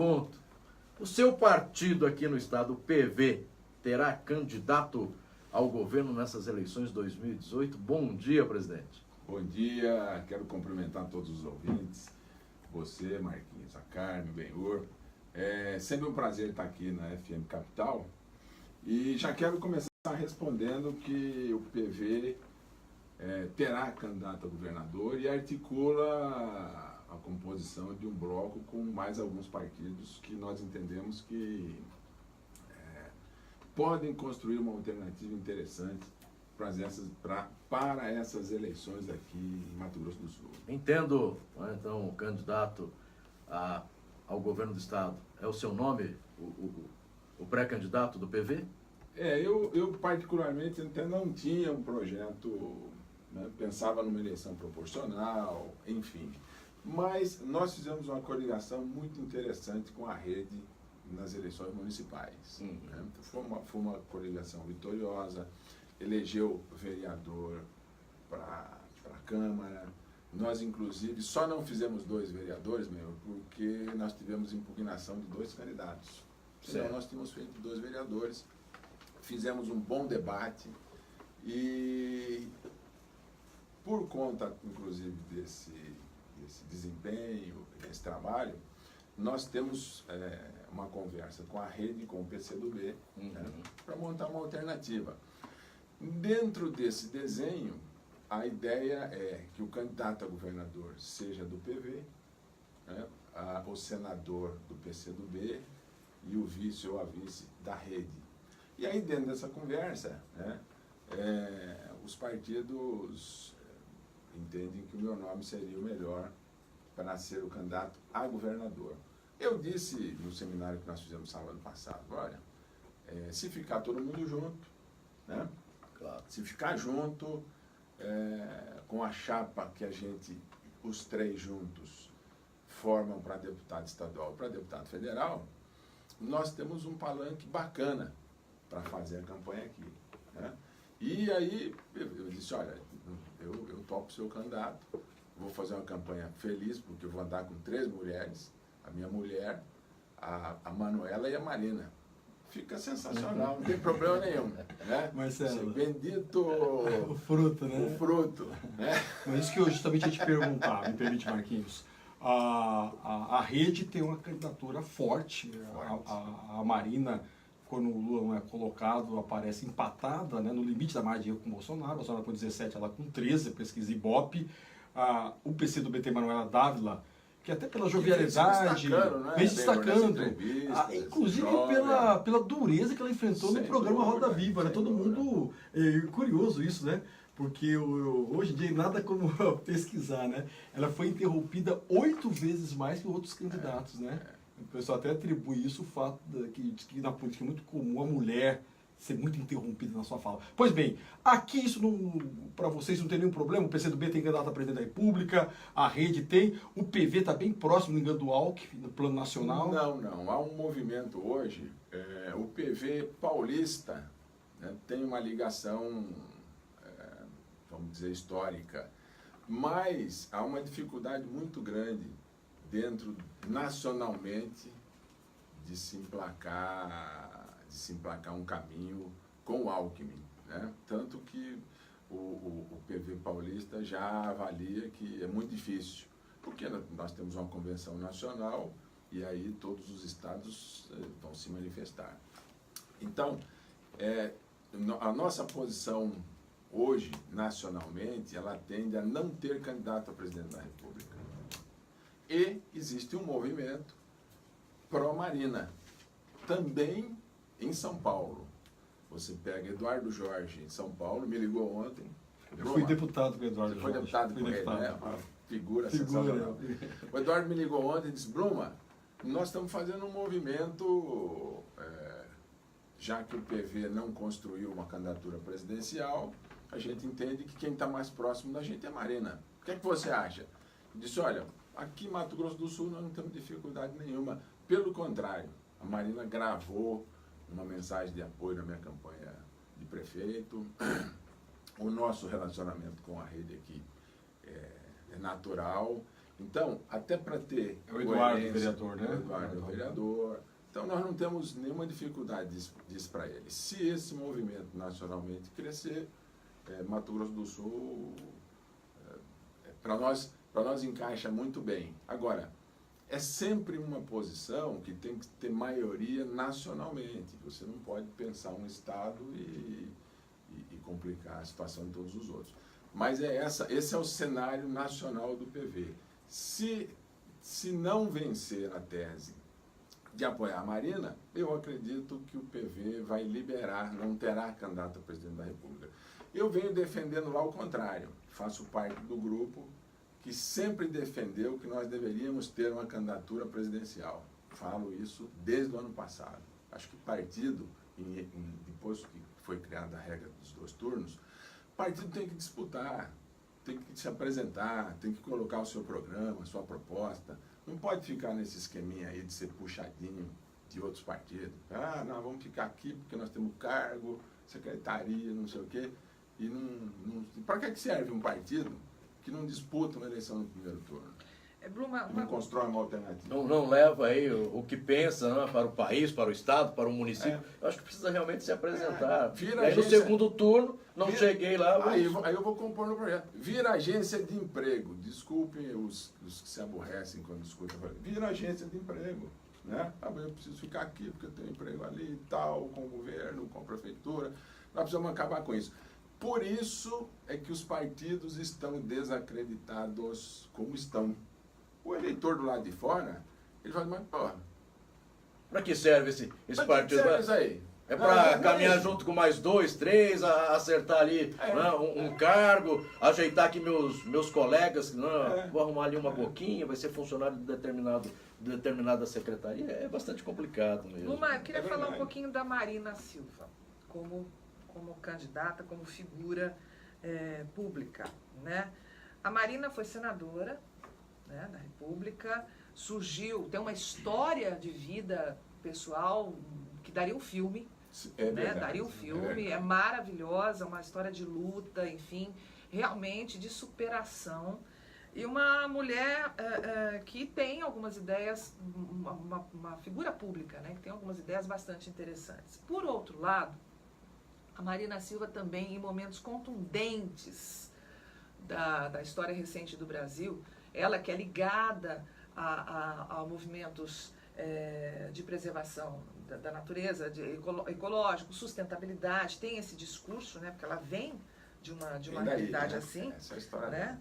Ponto. O seu partido aqui no estado, o PV, terá candidato ao governo nessas eleições 2018? Bom dia, presidente. Bom dia, quero cumprimentar todos os ouvintes, você, Marquinhos, a Carmen, o Benhur. É sempre um prazer estar aqui na FM Capital e já quero começar respondendo que o PV terá candidato a governador e articula a composição de um bloco com mais alguns partidos que nós entendemos que podem construir uma alternativa interessante para essas eleições aqui em Mato Grosso do Sul. Entendo, então, o candidato ao governo do estado é o seu nome, o pré-candidato do PV? Eu particularmente até não tinha um projeto, né, pensava numa eleição proporcional, enfim. Mas nós fizemos uma coligação muito interessante com a rede nas eleições municipais. Né? Foi uma coligação vitoriosa, elegeu vereador para a Câmara. Nós, inclusive, só não fizemos 2 vereadores, porque nós tivemos impugnação de 2 candidatos. Senão nós tínhamos feito 2 vereadores, fizemos um bom debate e, por conta, inclusive, desse desempenho, desse trabalho, nós temos uma conversa com a rede, com o PCdoB, né, para montar uma alternativa. Dentro desse desenho, a ideia é que o candidato a governador seja do PV, né, o senador do PCdoB e o vice ou a vice da rede. E aí, dentro dessa conversa, né, os partidos entendem que o meu nome seria o melhor para ser o candidato a governador. Eu disse no seminário que nós fizemos sábado passado, olha, se ficar todo mundo junto, né? Claro. Se ficar junto com a chapa que os 3 juntos, formam para deputado estadual e para deputado federal, nós temos um palanque bacana para fazer a campanha aqui. Né? E aí eu disse, olha, eu topo ser o candidato, vou fazer uma campanha feliz, porque eu vou andar com 3 mulheres, a minha mulher, a Manuela e a Marina. Fica sensacional, não tem problema nenhum. Né? Marcelo, bendito o fruto, né? O fruto. Né? Mas isso que eu justamente ia te perguntar, me permite, Marquinhos. A rede tem uma candidatura forte. A Marina, quando o Lula não é colocado, aparece empatada, né, no limite da margem de erro com o Bolsonaro. Bolsonaro com 17, ela com 13, pesquisa Ibope. O PCdoB tem Manuela Dávila, que até pela jovialidade, vem se destacando, inclusive pela dureza que ela enfrentou no programa Roda Viva, né? Todo mundo, curioso isso, né? Porque hoje em dia nada como pesquisar, né? Ela foi interrompida 8 vezes mais que outros candidatos, né? O pessoal até atribui isso o fato que na política é muito comum a mulher ser muito interrompida na sua fala. Pois bem, aqui isso para vocês não tem nenhum problema, o PCdoB tem candidato a presidente da República, a rede tem, o PV está bem próximo, no engano, do Alckmin, no plano nacional. Não, há um movimento hoje, o PV paulista, né, tem uma ligação, vamos dizer, histórica, mas há uma dificuldade muito grande nacionalmente, de se emplacar um caminho com o Alckmin, né? Tanto que o PV paulista já avalia que é muito difícil, porque nós temos uma convenção nacional e aí todos os estados vão se manifestar. Então, a nossa posição hoje, nacionalmente, ela tende a não ter candidato a presidente da República. E existe um movimento pró-Marina, também em São Paulo. Você pega Eduardo Jorge em São Paulo, me ligou ontem. Eu fui deputado com o Eduardo Jorge. Foi deputado com ele, né? Uma figura sensacional. O Eduardo me ligou ontem e disse, Bruma, nós estamos fazendo um movimento, já que o PV não construiu uma candidatura presidencial, a gente entende que quem está mais próximo da gente é a Marina. O que é que você acha? Eu disse, olha, aqui em Mato Grosso do Sul nós não temos dificuldade nenhuma. Pelo contrário, a Marina gravou uma mensagem de apoio na minha campanha de prefeito. O nosso relacionamento com a rede aqui é natural. Então, até para ter... É o Eduardo, coerência, vereador, né? O Eduardo é o vereador. Então, nós não temos nenhuma dificuldade disso para ele. Se esse movimento nacionalmente crescer, Mato Grosso do Sul, para nós encaixa muito bem. Agora, é sempre uma posição que tem que ter maioria nacionalmente. Você não pode pensar um Estado e complicar a situação de todos os outros. Mas esse é o cenário nacional do PV. Se não vencer a tese de apoiar a Marina, eu acredito que o PV vai liberar, não terá candidato a presidente da República. Eu venho defendendo lá o contrário. Faço parte do grupo que sempre defendeu que nós deveríamos ter uma candidatura presidencial. Falo isso desde o ano passado. Acho que partido, depois que foi criada a regra dos 2 turnos, partido tem que disputar, tem que se apresentar, tem que colocar o seu programa, a sua proposta. Não pode ficar nesse esqueminha aí de ser puxadinho de outros partidos. Ah, não, vamos ficar aqui porque nós temos cargo, secretaria, não sei o quê. E para que serve um partido que não disputa uma eleição no primeiro turno? Não constrói uma alternativa. Não leva aí o que pensa, né, para o país, para o estado, para o município. Eu acho que precisa realmente se apresentar. Aí no segundo turno, cheguei lá. Aí eu vou compor no projeto. Vira agência de emprego. Desculpem os que se aborrecem quando escutam. Vira agência de emprego. Né? Eu preciso ficar aqui porque eu tenho emprego ali e tal, com o governo, com a prefeitura. Nós precisamos acabar com isso. Por isso é que os partidos estão desacreditados como estão. O eleitor do lado de fora, ele fala, mas porra, para que serve esse partido? Que serve isso aí? É para caminhar junto com mais 2, 3, acertar ali um cargo, ajeitar aqui meus colegas, vou arrumar ali uma boquinha, vai ser funcionário de determinada secretaria. É bastante complicado mesmo. Eu queria falar um pouquinho da Marina Silva, como candidata, como figura pública. Né? A Marina foi senadora, né, da República, tem uma história de vida pessoal que daria um filme. Daria um filme, é maravilhosa, uma história de luta, enfim, realmente de superação. E uma mulher que tem algumas ideias, uma figura pública, né, que tem algumas ideias bastante interessantes. Por outro lado, a Marina Silva também, em momentos contundentes da história recente do Brasil, ela que é ligada a movimentos de preservação da natureza, ecológico, sustentabilidade, tem esse discurso, né, porque ela vem de uma realidade assim. Essa é a história, né?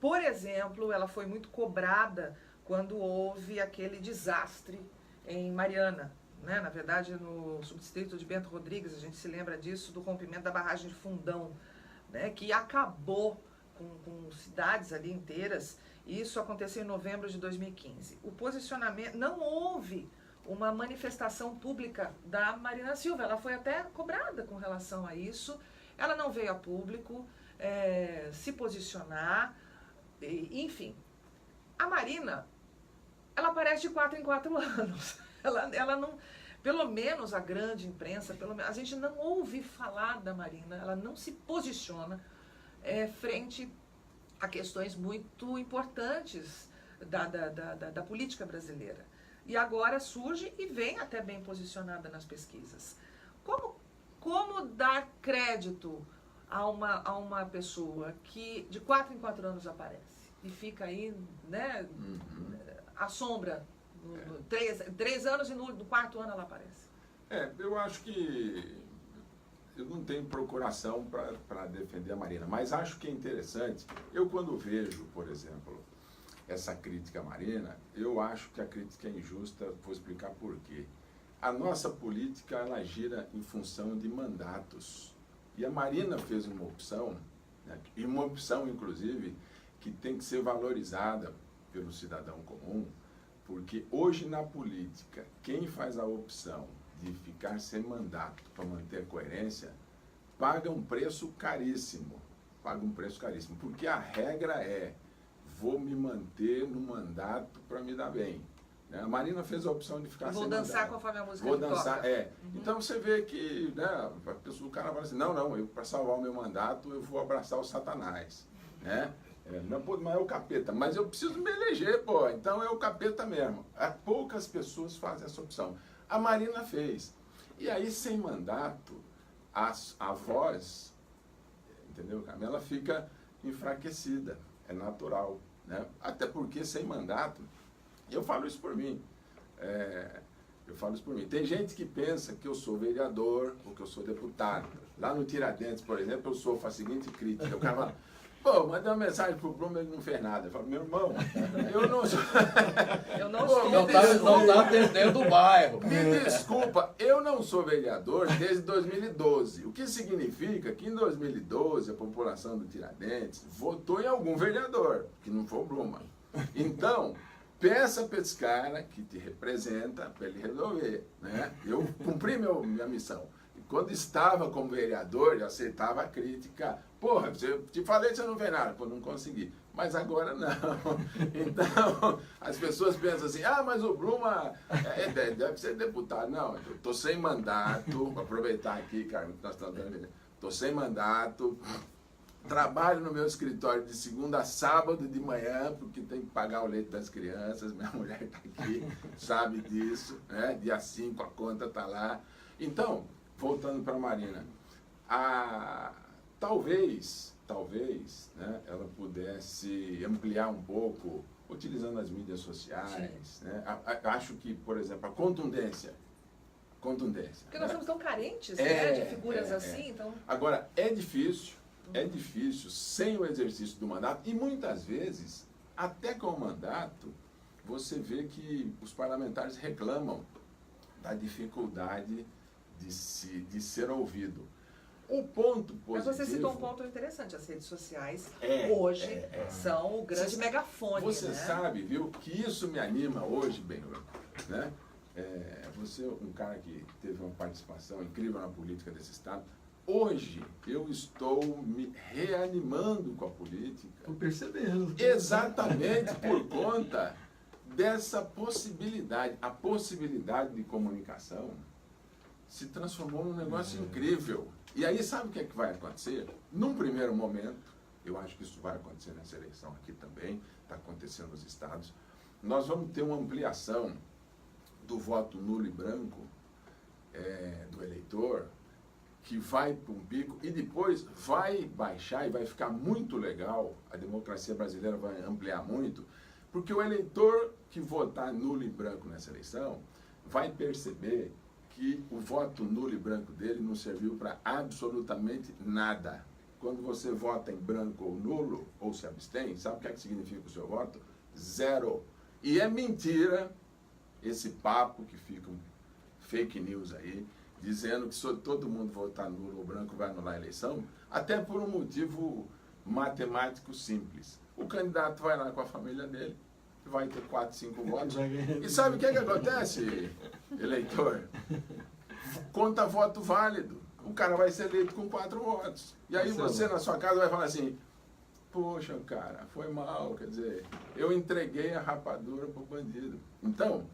Por exemplo, ela foi muito cobrada quando houve aquele desastre em Mariana. Né? Na verdade, no subdistrito de Bento Rodrigues, a gente se lembra disso, do rompimento da barragem de Fundão, né, que acabou com cidades ali inteiras. Isso aconteceu em novembro de 2015. O posicionamento, não houve uma manifestação pública da Marina Silva, ela foi até cobrada com relação a isso, ela não veio a público se posicionar, enfim. A Marina, ela aparece de 4 em 4 anos, ela não, pelo menos a grande imprensa, a gente não ouve falar da Marina, ela não se posiciona frente a questões muito importantes da política brasileira. E agora surge e vem até bem posicionada nas pesquisas. Como dar crédito a uma pessoa que de 4 em 4 anos aparece e fica aí, né, à sombra, 3 anos e no 4º ano ela aparece? Eu acho que eu não tenho procuração para defender a Marina, mas acho que é interessante. Eu, quando vejo, por exemplo, essa crítica à Marina, eu acho que a crítica é injusta, vou explicar por quê. A nossa política, ela gira em função de mandatos. E a Marina fez uma opção, né, e uma opção, inclusive, que tem que ser valorizada pelo cidadão comum, porque hoje na política, quem faz a opção de ficar sem mandato para manter a coerência, paga um preço caríssimo. Porque a regra vou me manter no mandato para me dar bem. Né? A Marina fez a opção de ficar sem mandato. Vou dançar conforme a música Vou dançar, Então você vê que, né, o cara fala assim, não, eu para salvar o meu mandato eu vou abraçar o Satanás. Né? Mas é o capeta. Mas eu preciso me eleger, pô. Então é o capeta mesmo. Poucas pessoas fazem essa opção. A Marina fez. E aí, sem mandato, a voz, entendeu, Carmen? Ela fica enfraquecida. É natural, né? Até porque, sem mandato, eu falo isso por mim. Tem gente que pensa que eu sou vereador ou que eu sou deputado. Lá no Tiradentes, por exemplo, eu sofro a seguinte crítica. O cara fala, pô, mandei uma mensagem pro Bruno, ele não fez nada. Eu falo, meu irmão, eu não sou... Eu não sou. Não tá atendendo o bairro. Me desculpa, eu não sou vereador desde 2012. O que significa que em 2012 a população do Tiradentes votou em algum vereador, que não foi o Bruma. Então, peça para esse cara que te representa para ele resolver, né? Eu cumpri minha missão. E quando estava como vereador, eu aceitava a crítica. Porra, te falei que você não fez nada. Pô, não consegui. Mas agora não. Então, as pessoas pensam assim, mas o Bruma deve ser deputado. Não, eu estou sem mandato. Vou aproveitar aqui, cara, que nós estamos dando. Estou sem mandato. Trabalho no meu escritório de segunda a sábado de manhã, porque tem que pagar o leite das crianças. Minha mulher está aqui, sabe disso, né? Dia 5 a conta está lá. Então, voltando para a Marina, talvez, né, ela pudesse ampliar um pouco, utilizando as mídias sociais. Né? Acho que, por exemplo, a contundência. Porque né? nós somos tão carentes, né, de figuras assim. Então... Agora, é difícil sem o exercício do mandato, e muitas vezes, até com o mandato, você vê que os parlamentares reclamam da dificuldade de ser ouvido. O ponto positivo... Mas você citou um ponto interessante, as redes sociais hoje são o grande megafone. Você né? sabe, viu, que isso me anima hoje, Benhur, né? Você é um cara que teve uma participação incrível na política desse estado. Hoje eu estou me reanimando com a política. Estou percebendo. Exatamente por conta dessa possibilidade. A possibilidade de comunicação se transformou num negócio incrível. E aí sabe o que é que vai acontecer? Num primeiro momento, eu acho que isso vai acontecer nessa eleição aqui também, está acontecendo nos estados, nós vamos ter uma ampliação do voto nulo e branco do eleitor, que vai para um pico e depois vai baixar e vai ficar muito legal, a democracia brasileira vai ampliar muito, porque o eleitor que votar nulo e branco nessa eleição vai perceber que o voto nulo e branco dele não serviu para absolutamente nada. Quando você vota em branco ou nulo, ou se abstém, sabe o que é que significa o seu voto? Zero. E é mentira esse papo que fica um fake news aí, dizendo que se todo mundo votar nulo ou branco vai anular a eleição, até por um motivo matemático simples. O candidato vai lá com a família dele, vai ter 4, 5 votos. E sabe o que é que acontece, eleitor? Conta voto válido. O cara vai ser eleito com 4 votos. E aí você na sua casa vai falar assim, poxa, cara, foi mal, quer dizer, eu entreguei a rapadura pro bandido. Então,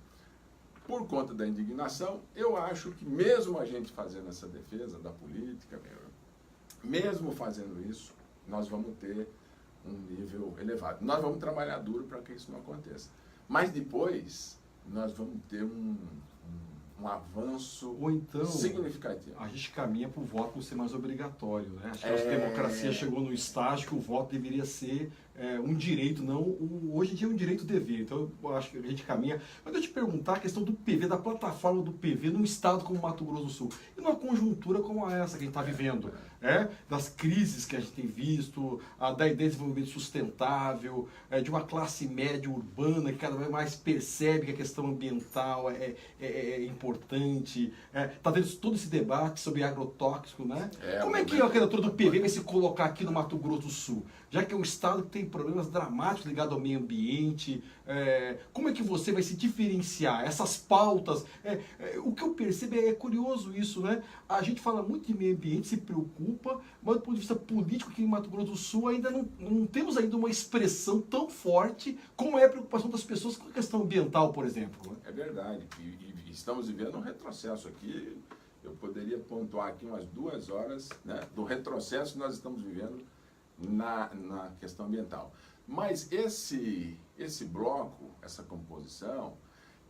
por conta da indignação, eu acho que mesmo a gente fazendo essa defesa da política, mesmo fazendo isso, nós vamos ter um nível elevado. Nós vamos trabalhar duro para que isso não aconteça. Mas depois, nós vamos ter um avanço ou então, significativo. A gente caminha para o voto não ser mais obrigatório. Né? Acho que a democracia chegou no estágio que o voto deveria ser um direito, não hoje em dia é um direito-dever. Então, eu acho que a gente caminha. Mas eu te perguntar a questão do PV, da plataforma do PV num estado como Mato Grosso do Sul. E numa conjuntura como essa que a gente está vivendo. Das crises que a gente tem visto, da ideia de desenvolvimento sustentável, de uma classe média urbana que cada vez mais percebe que a questão ambiental é importante. Está vendo todo esse debate sobre agrotóxico, né? Como é que a candidatura do PV vai se colocar aqui no Mato Grosso do Sul? Já que é um estado que tem problemas dramáticos ligados ao meio ambiente, como é que você vai se diferenciar? Essas pautas, o que eu percebo é curioso isso, né? A gente fala muito de meio ambiente, se preocupa, mas do ponto de vista político aqui em Mato Grosso do Sul ainda não temos ainda uma expressão tão forte como é a preocupação das pessoas com a questão ambiental, por exemplo. Né? É verdade, e estamos vivendo um retrocesso aqui. Eu poderia pontuar aqui umas 2 horas, né, do retrocesso que nós estamos vivendo na questão ambiental. Mas esse bloco, essa composição,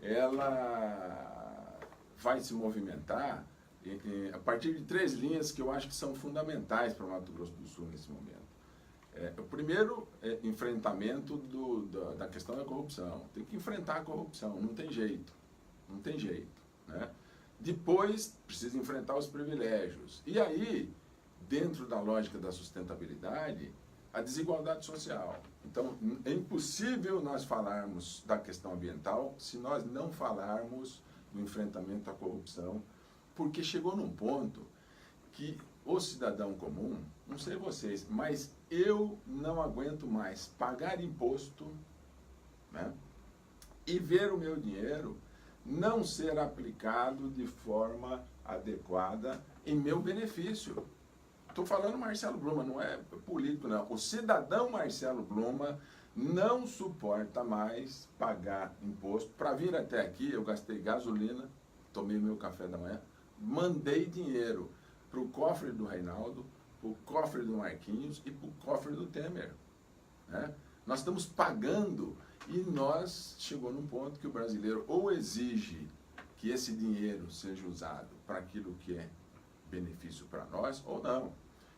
ela vai se movimentar a partir de 3 linhas que eu acho que são fundamentais para o Mato Grosso do Sul nesse momento. O primeiro é enfrentamento da questão da corrupção. Tem que enfrentar a corrupção, não tem jeito. Não tem jeito, né? Depois, precisa enfrentar os privilégios. E aí, dentro da lógica da sustentabilidade, a desigualdade social. Então, é impossível nós falarmos da questão ambiental se nós não falarmos do enfrentamento à corrupção, porque chegou num ponto que o cidadão comum, não sei vocês, mas eu não aguento mais pagar imposto, né, e ver o meu dinheiro não ser aplicado de forma adequada em meu benefício. Estou falando Marcelo Bluma, não é político, não. O cidadão Marcelo Bluma não suporta mais pagar imposto. Para vir até aqui, eu gastei gasolina, tomei meu café da manhã, mandei dinheiro para o cofre do Reinaldo, para o cofre do Marquinhos e para o cofre do Temer, né? Nós estamos pagando e nós chegou num ponto que o brasileiro ou exige que esse dinheiro seja usado para aquilo que é benefício para nós ou não.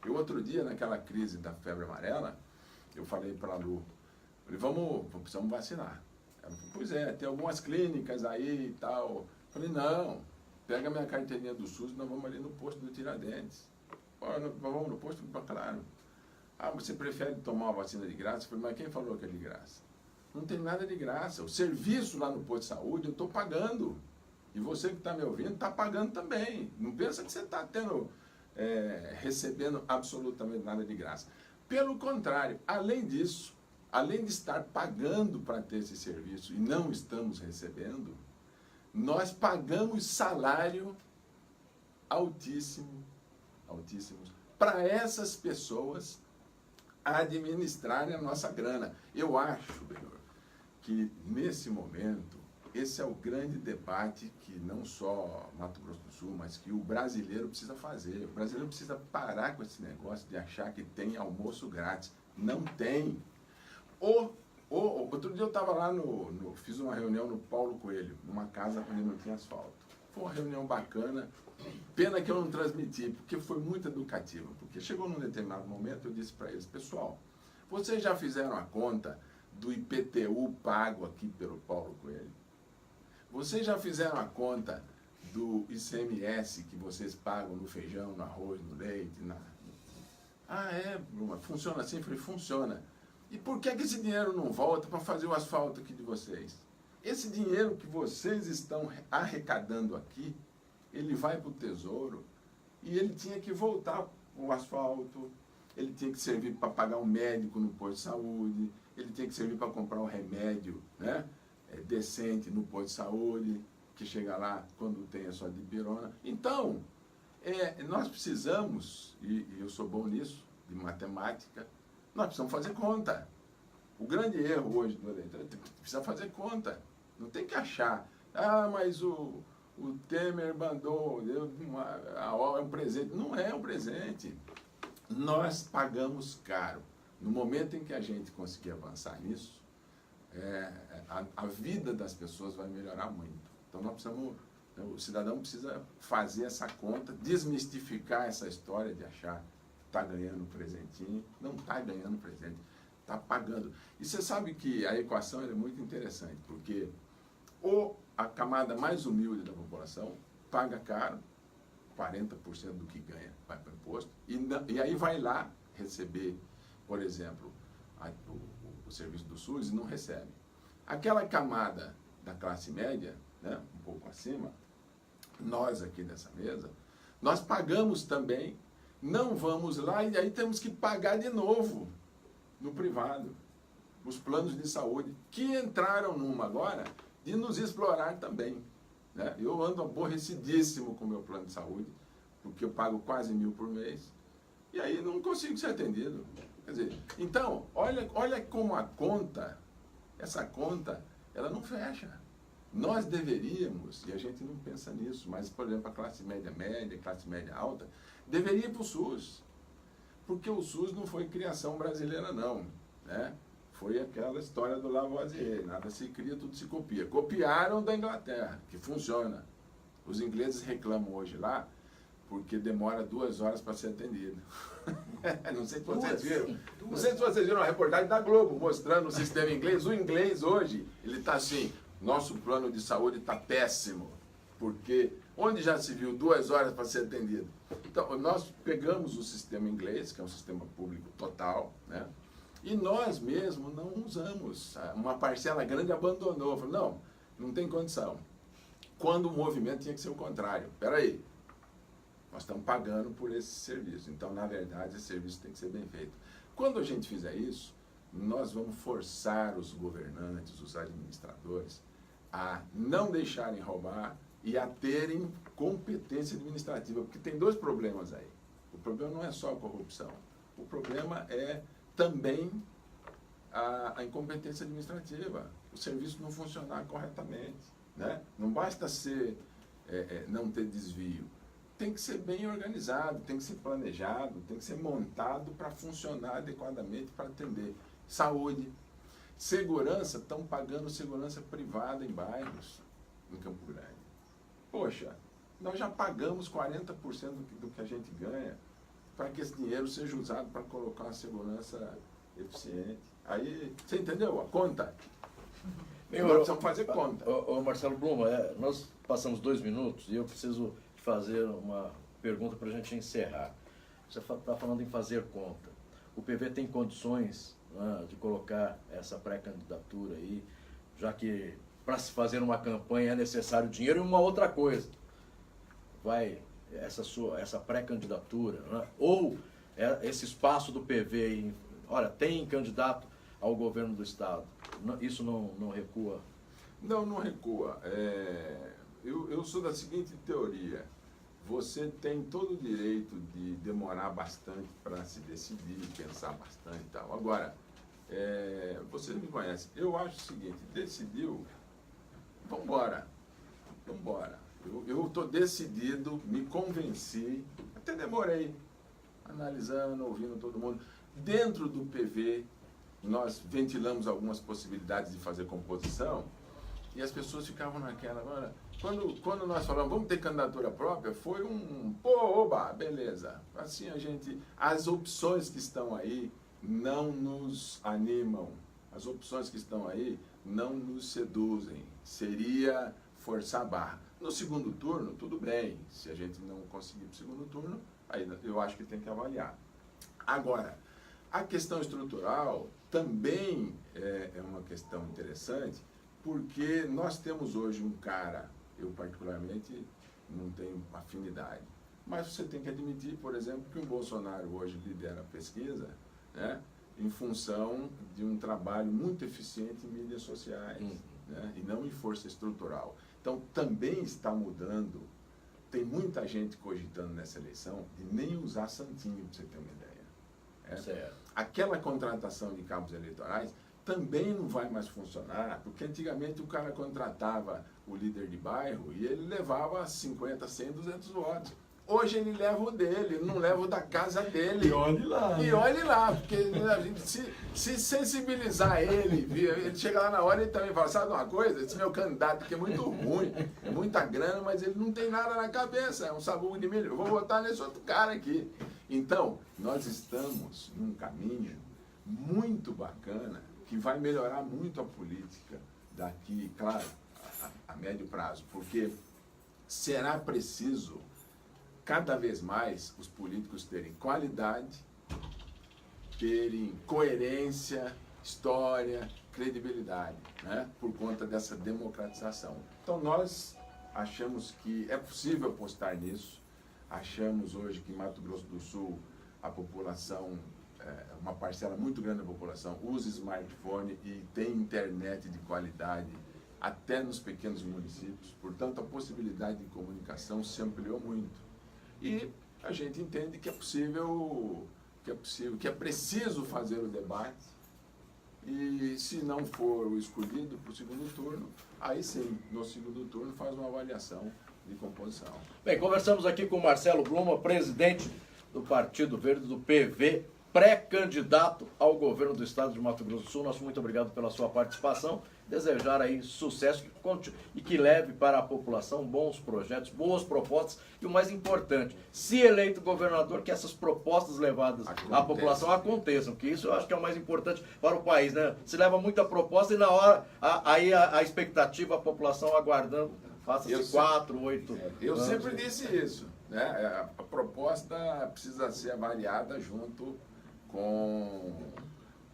Eu outro dia, naquela crise da febre amarela, eu falei para a Lu, falei, precisamos vacinar. Ela falou, pois é, tem algumas clínicas aí e tal. Eu falei, não, pega minha carteirinha do SUS e nós vamos ali no posto do Tiradentes. Vamos no posto? Claro. Ah, você prefere tomar uma vacina de graça? Eu falei, mas quem falou que é de graça? Não tem nada de graça. O serviço lá no posto de saúde eu estou pagando. E você que está me ouvindo está pagando também. Não pensa que você está recebendo absolutamente nada de graça. Pelo contrário, além disso, além de estar pagando para ter esse serviço e não estamos recebendo, nós pagamos salário altíssimos para essas pessoas administrarem a nossa grana. Eu acho, Benhor, que nesse momento, esse é o grande debate que não só Mato Grosso do Sul, mas que o brasileiro precisa fazer. O brasileiro precisa parar com esse negócio de achar que tem almoço grátis. Não tem. Outro dia eu estava lá, fiz uma reunião no Paulo Coelho, numa casa onde não tinha asfalto. Foi uma reunião bacana. Pena que eu não transmiti, porque foi muito educativa. Porque chegou num determinado momento, eu disse para eles, pessoal, vocês já fizeram a conta do IPTU pago aqui pelo Paulo Coelho? Vocês já fizeram a conta do ICMS que vocês pagam no feijão, no arroz, no leite? Bruma, funciona assim? Eu falei, funciona. E por que esse dinheiro não volta para fazer o asfalto aqui de vocês? Esse dinheiro que vocês estão arrecadando aqui, ele vai para o Tesouro e ele tinha que voltar o asfalto, ele tinha que servir para pagar um médico no posto de saúde, ele tinha que servir para comprar um remédio, né, decente no posto de saúde, que chega lá quando tem a sua dipirona. Então, nós precisamos, e eu sou bom nisso, de matemática, nós precisamos fazer conta. O grande erro hoje do eleitor é que precisa fazer conta. Não tem que achar, mas o Temer mandou, é um presente. Não é um presente. Nós pagamos caro. No momento em que a gente conseguir avançar nisso, a vida das pessoas vai melhorar muito. Então nós precisamos, o cidadão precisa fazer essa conta, desmistificar essa história de achar que está ganhando presentinho. Não está ganhando presente, está pagando. E você sabe que a equação é muito interessante, porque a camada mais humilde da população paga caro, 40% do que ganha vai para o imposto, e aí vai lá receber, por exemplo, o serviço do SUS e não recebe. Aquela camada da classe média, né, um pouco acima, nós aqui nessa mesa, nós pagamos também, não vamos lá e aí temos que pagar de novo no privado, os planos de saúde, que entraram numa agora de nos explorar também, né? Eu ando aborrecidíssimo com o meu plano de saúde, porque eu pago quase 1.000 por mês, e aí não consigo ser atendido. Quer dizer, então, olha como a conta, essa conta, ela não fecha. Nós deveríamos, e a gente não pensa nisso, mas, por exemplo, a classe média, classe média alta, deveria ir para o SUS. porque o SUS não foi criação brasileira, não, né? Foi aquela história do Lavoisier, nada se cria, tudo se copia. Copiaram da Inglaterra, que funciona. Os ingleses reclamam hoje lá, porque demora 2 horas para ser atendido. Não sei se vocês viram. Não sei se vocês viram a reportagem da Globo mostrando o sistema inglês. O inglês hoje, ele está assim, nosso plano de saúde está péssimo, porque onde já se viu 2 horas para ser atendido? Então, nós pegamos o sistema inglês, que é um sistema público total, né? E nós mesmos não usamos. Uma parcela grande abandonou. Falou, não tem condição. Quando o movimento tinha que ser o contrário. Espera aí, nós estamos pagando por esse serviço. Então, na verdade, esse serviço tem que ser bem feito. Quando a gente fizer isso, nós vamos forçar os governantes, os administradores, a não deixarem roubar e a terem competência administrativa. Porque tem 2 problemas aí. O problema não é só a corrupção. O problema é também a incompetência administrativa. O serviço não funcionar corretamente, né? Não basta ser, não ter desvio. Tem que ser bem organizado, tem que ser planejado, tem que ser montado para funcionar adequadamente, para atender. Saúde, segurança, estão pagando segurança privada em bairros, em Campo Grande. Poxa, nós já pagamos 40% do que a gente ganha para que esse dinheiro seja usado para colocar uma segurança eficiente. Aí, você entendeu a conta? Nós precisamos fazer conta. Marcelo Bluma, nós passamos 2 minutos e eu preciso fazer uma pergunta para a gente encerrar. Você está falando em fazer conta. O PV tem condições, né, de colocar essa pré-candidatura aí, já que para se fazer uma campanha é necessário dinheiro e uma outra coisa. Essa pré-candidatura, né, ou esse espaço do PV, olha, tem candidato ao governo do Estado, isso não recua? Não recua. Eu sou da seguinte teoria: você tem todo o direito de demorar bastante para se decidir, pensar bastante e tal. Agora, você me conhece, eu acho o seguinte: decidiu, vamos embora. Eu estou decidido, me convenci, até demorei, analisando, ouvindo todo mundo. Dentro do PV, nós ventilamos algumas possibilidades de fazer composição e as pessoas ficavam naquela. Agora, quando nós falamos, vamos ter candidatura própria, foi oba, beleza. Assim as opções que estão aí não nos animam, as opções que estão aí não nos seduzem, seria forçar a barra. No segundo turno, tudo bem, se a gente não conseguir para o segundo turno, aí eu acho que tem que avaliar. Agora, a questão estrutural também é uma questão interessante, porque nós temos hoje um cara, eu particularmente não tenho afinidade, mas você tem que admitir, por exemplo, que o Bolsonaro hoje lidera a pesquisa, né, em função de um trabalho muito eficiente em mídias sociais, né, e não em força estrutural. Então, também está mudando. Tem muita gente cogitando nessa eleição de nem usar santinho, para você ter uma ideia. Certo. Aquela contratação de cabos eleitorais também não vai mais funcionar, porque antigamente o cara contratava o líder de bairro e ele levava 50, 100, 200 votos. Hoje ele leva o dele, ele não leva o da casa dele. E olhe lá. E olhe lá, porque a gente se sensibilizar ele chega lá na hora e ele também fala, sabe uma coisa? Esse meu candidato aqui é muito ruim, é muita grana, mas ele não tem nada na cabeça, é um sabugo de milho. Eu vou votar nesse outro cara aqui. Então, nós estamos num caminho muito bacana, que vai melhorar muito a política daqui, claro, a médio prazo, porque será preciso cada vez mais os políticos terem qualidade, terem coerência, história, credibilidade, né? Por conta dessa democratização. Então nós achamos que é possível apostar nisso, achamos hoje que em Mato Grosso do Sul a população, uma parcela muito grande da população usa smartphone e tem internet de qualidade até nos pequenos municípios, portanto a possibilidade de comunicação se ampliou muito. E a gente entende que é possível, que é preciso fazer o debate, e se não for o escolhido para o segundo turno, aí sim, no segundo turno faz uma avaliação de composição. Bem, conversamos aqui com o Marcelo Bluma, presidente do Partido Verde, do PV, pré-candidato ao governo do estado de Mato Grosso do Sul. Nosso muito obrigado pela sua participação. Desejar aí sucesso e que leve para a população bons projetos, boas propostas e o mais importante, se eleito governador, que essas propostas levadas à população aconteçam, que isso eu acho que é o mais importante para o país, né? Se leva muita proposta e na hora, aí a expectativa, a população aguardando, faça-se 4, 8 Eu anos. sempre disse isso, né? A proposta precisa ser avaliada junto com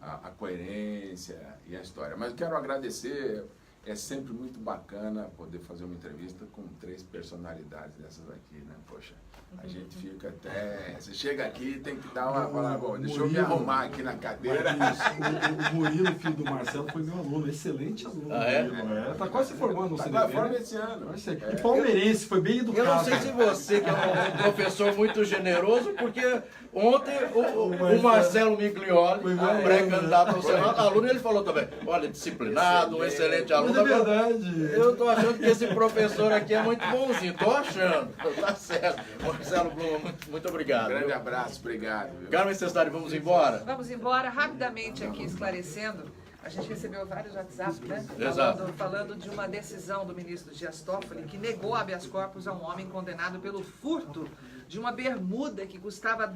a coerência e a história. Mas eu quero agradecer, é sempre muito bacana poder fazer uma entrevista com 3 personalidades dessas aqui, né? Poxa, a gente fica até... Você chega aqui tem que dar uma... Falar, bom, deixa eu me arrumar aqui na cadeira. O Murilo, filho do Marcelo, foi meu aluno, excelente aluno. Ah, é? Tá quase se formando no Tá CDB, forma né? esse ano. E palmeirense, foi bem educado. Eu não sei se você, que é um professor muito generoso, porque ontem o Marcelo Miglioli, pré-candidato ao Senado, aluno, ele falou também, olha, disciplinado, um excelente aluno. Mas é verdade. Eu tô achando que esse professor aqui é muito bonzinho, tô achando, tá certo. Marcelo Bluma, muito obrigado. Um grande Viu? abraço, obrigado. Viu? Carmen Cestari, vamos embora? Vamos embora rapidamente aqui esclarecendo. A gente recebeu vários WhatsApp, né? Exato. Falando de uma decisão do ministro Dias Toffoli que negou habeas corpus a um homem condenado pelo furto de uma bermuda que custava